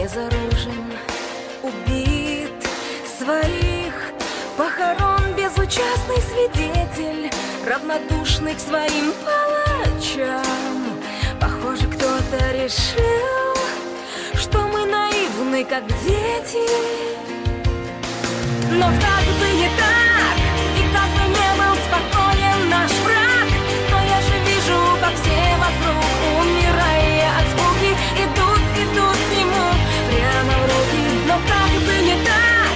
безоружен, убит, своих похорон безучастный свидетель, равнодушный к своим палачам. Похоже, кто-то решил, что мы наивны, как дети. Но как бы не так, и как бы не был спокоен наш враг, но я же вижу, как все вокруг, умирая от скуки, идут к нему прямо в руки. Но как бы не так,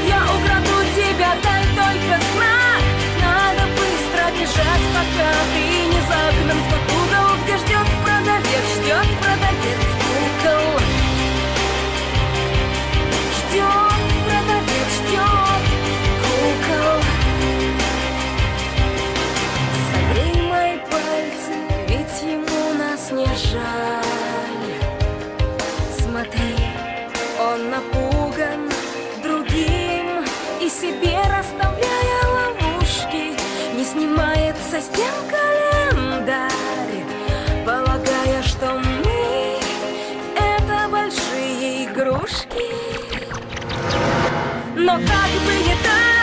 я украду тебя, дай только знак. Надо быстро бежать, пока ты не загнан в тот угол, где ждет продавец кукол. Ждет продавец, ждет кукол. Согрей мои пальцы, ведь ему нас не жаль. Смотри, он напуган другим и себе расставляя ловушки, не снимает со стен календарь, полагая, что мы — это большие игрушки. Но как бы не так,